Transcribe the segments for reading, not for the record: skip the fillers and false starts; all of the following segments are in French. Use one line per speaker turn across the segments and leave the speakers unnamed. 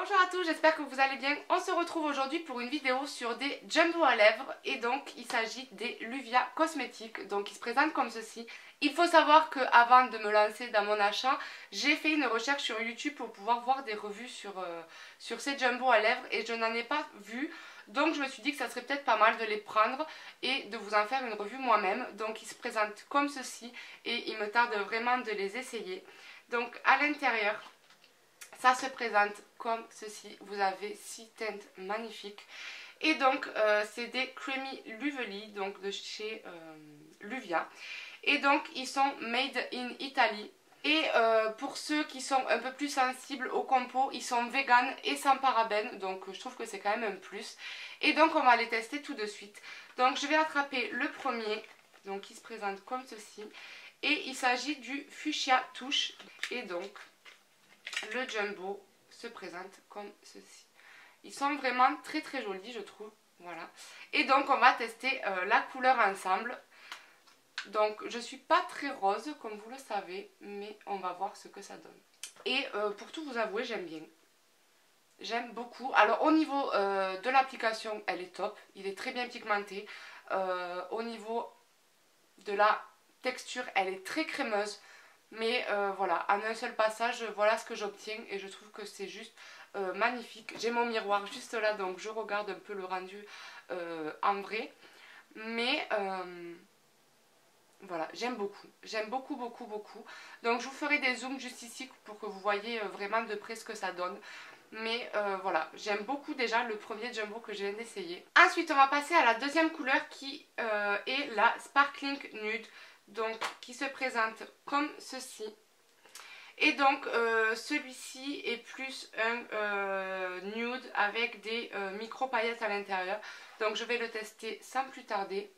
Bonjour à tous, j'espère que vous allez bien. On se retrouve aujourd'hui pour une vidéo sur des jumbo à lèvres et donc il s'agit des Luvia cosmétiques. Donc ils se présentent comme ceci. Il faut savoir qu'avant de me lancer dans mon achat, j'ai fait une recherche sur YouTube pour pouvoir voir des revues sur ces jumbo à lèvres et je n'en ai pas vu. Donc je me suis dit que ça serait peut-être pas mal de les prendre et de vous en faire une revue moi-même. Donc ils se présentent comme ceci et il me tarde vraiment de les essayer. Donc à l'intérieur, ça se présente comme ceci. Vous avez 6 teintes magnifiques. Et donc c'est des Creamy Luvely, donc de chez Luvia. Et donc ils sont made in Italy. Et pour ceux qui sont un peu plus sensibles au compo, ils sont vegan et sans parabènes. Donc je trouve que c'est quand même un plus. Et donc on va les tester tout de suite. Donc je vais attraper le premier. Donc il se présente comme ceci. Et il s'agit du Fuchsia Touche. Et donc le jumbo se présente comme ceci. Ils sont vraiment très très jolis, je trouve. Voilà. Et donc on va tester la couleur ensemble. Donc je suis pas très rose comme vous le savez, mais on va voir ce que ça donne. Et pour tout vous avouer, j'aime bien. J'aime beaucoup. Alors au niveau de l'application, elle est top. Il est très bien pigmenté. Au niveau de la texture, elle est très crémeuse. Mais voilà, en un seul passage, voilà ce que j'obtiens et je trouve que c'est juste magnifique. J'ai mon miroir juste là, donc je regarde un peu le rendu en vrai. Mais voilà, j'aime beaucoup. J'aime beaucoup, beaucoup, beaucoup. Donc je vous ferai des zooms juste ici pour que vous voyez vraiment de près ce que ça donne. Mais voilà, j'aime beaucoup déjà le premier jumbo que je viens d'essayer. Ensuite, on va passer à la deuxième couleur qui est la Sparkling Nude. Donc qui se présente comme ceci. Et donc celui-ci est plus un nude avec des micro paillettes à l'intérieur. Donc je vais le tester sans plus tarder.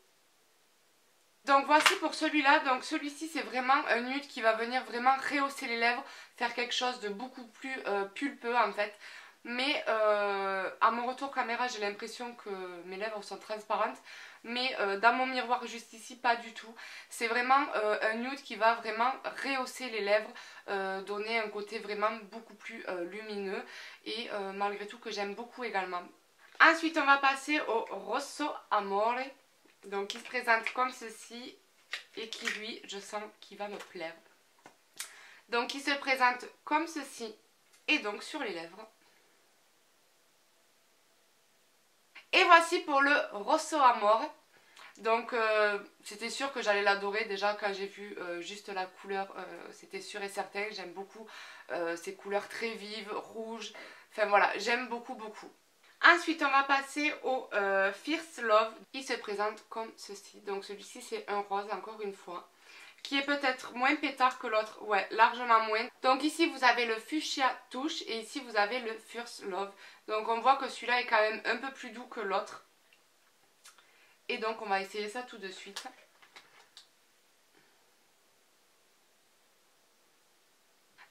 Donc voici pour celui-là. Donc celui-ci c'est vraiment un nude qui va venir vraiment rehausser les lèvres, faire quelque chose de beaucoup plus pulpeux en fait. Mais à mon retour caméra, j'ai l'impression que mes lèvres sont transparentes. Mais dans mon miroir juste ici, pas du tout. C'est vraiment un nude qui va vraiment rehausser les lèvres, donner un côté vraiment beaucoup plus lumineux. Et malgré tout que j'aime beaucoup également. Ensuite, on va passer au Rosso Amore. Donc qui se présente comme ceci. Et qui lui, je sens qu'il va me plaire. Donc il se présente comme ceci. Et donc sur les lèvres. Et voici pour le Rosso Amore. Donc c'était sûr que j'allais l'adorer déjà quand j'ai vu juste la couleur, c'était sûr et certain. J'aime beaucoup ces couleurs très vives, rouges, enfin voilà, j'aime beaucoup beaucoup. Ensuite on va passer au Fierce Love. Il se présente comme ceci. Donc celui-ci c'est un rose encore une fois, qui est peut-être moins pétard que l'autre, ouais, largement moins. Donc ici vous avez le Fuchsia Touche et ici vous avez le Fierce Love. Donc on voit que celui-là est quand même un peu plus doux que l'autre. Et donc on va essayer ça tout de suite.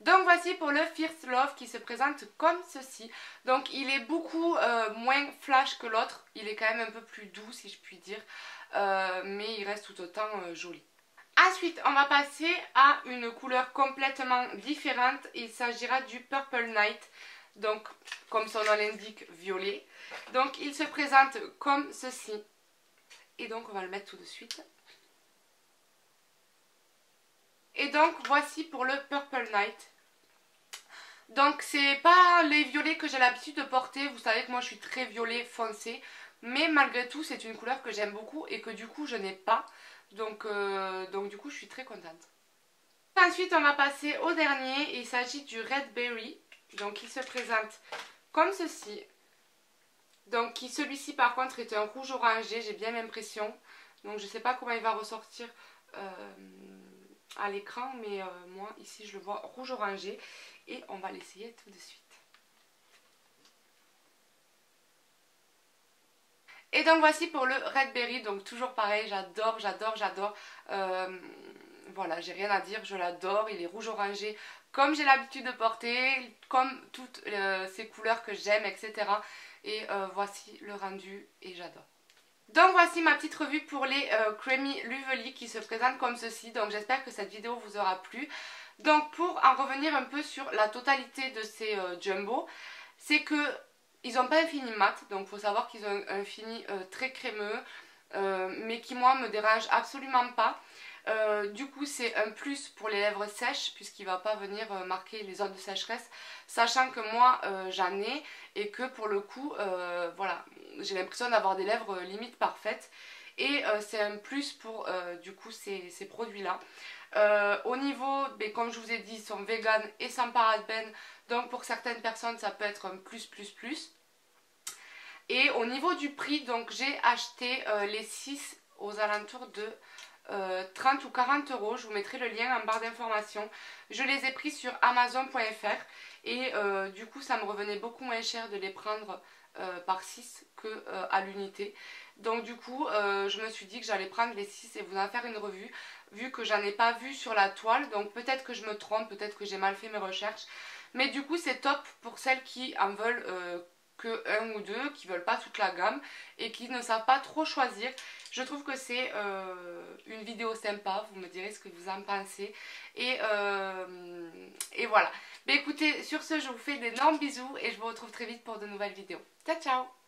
Donc voici pour le Fierce Love qui se présente comme ceci. Donc il est beaucoup moins flash que l'autre. Il est quand même un peu plus doux si je puis dire. Mais il reste tout autant joli. Ensuite, on va passer à une couleur complètement différente. Il s'agira du Purple Night. Donc, comme son nom l'indique, violet. Donc, il se présente comme ceci. Et donc, on va le mettre tout de suite. Et donc, voici pour le Purple Night. Donc, c'est pas les violets que j'ai l'habitude de porter. Vous savez que moi, je suis très violet foncé. Mais malgré tout, c'est une couleur que j'aime beaucoup et que du coup, je n'ai pas. Donc du coup je suis très contente. Ensuite on va passer au dernier. Il s'agit du Red Berry. Donc il se présente comme ceci. Donc celui-ci par contre est un rouge orangé. J'ai bien l'impression. Donc je ne sais pas comment il va ressortir à l'écran. Mais moi ici je le vois rouge orangé. Et on va l'essayer tout de suite. Et donc voici pour le Red Berry, donc toujours pareil, j'adore, j'adore, j'adore. Voilà, j'ai rien à dire, je l'adore, il est rouge orangé comme j'ai l'habitude de porter, comme toutes ces couleurs que j'aime, etc. Et voici le rendu et j'adore. Donc voici ma petite revue pour les Creamy Luvely qui se présentent comme ceci, donc j'espère que cette vidéo vous aura plu. Donc pour en revenir un peu sur la totalité de ces jumbo, c'est que ils n'ont pas un fini mat, donc il faut savoir qu'ils ont un fini très crémeux, mais qui moi me dérange absolument pas. Du coup c'est un plus pour les lèvres sèches puisqu'il ne va pas venir marquer les zones de sécheresse, sachant que moi j'en ai et que pour le coup voilà, j'ai l'impression d'avoir des lèvres limite parfaites et c'est un plus pour du coup ces produits là. Au niveau, comme je vous ai dit, ils sont vegan et sans parabènes, donc pour certaines personnes ça peut être un plus. Et au niveau du prix, donc j'ai acheté les 6 aux alentours de 30 ou 40 euros. Je vous mettrai le lien en barre d'informations. Je les ai pris sur Amazon.fr et du coup ça me revenait beaucoup moins cher de les prendre par 6 que à l'unité. Donc du coup je me suis dit que j'allais prendre les 6 et vous en faire une revue, vu que j'en ai pas vu sur la toile. Donc peut-être que je me trompe, peut-être que j'ai mal fait mes recherches. Mais du coup c'est top pour celles qui en veulent que un ou deux, qui veulent pas toute la gamme et qui ne savent pas trop choisir. Je trouve que c'est une vidéo sympa, vous me direz ce que vous en pensez. Et voilà. Mais écoutez, sur ce, je vous fais d'énormes bisous et je vous retrouve très vite pour de nouvelles vidéos. Ciao ciao!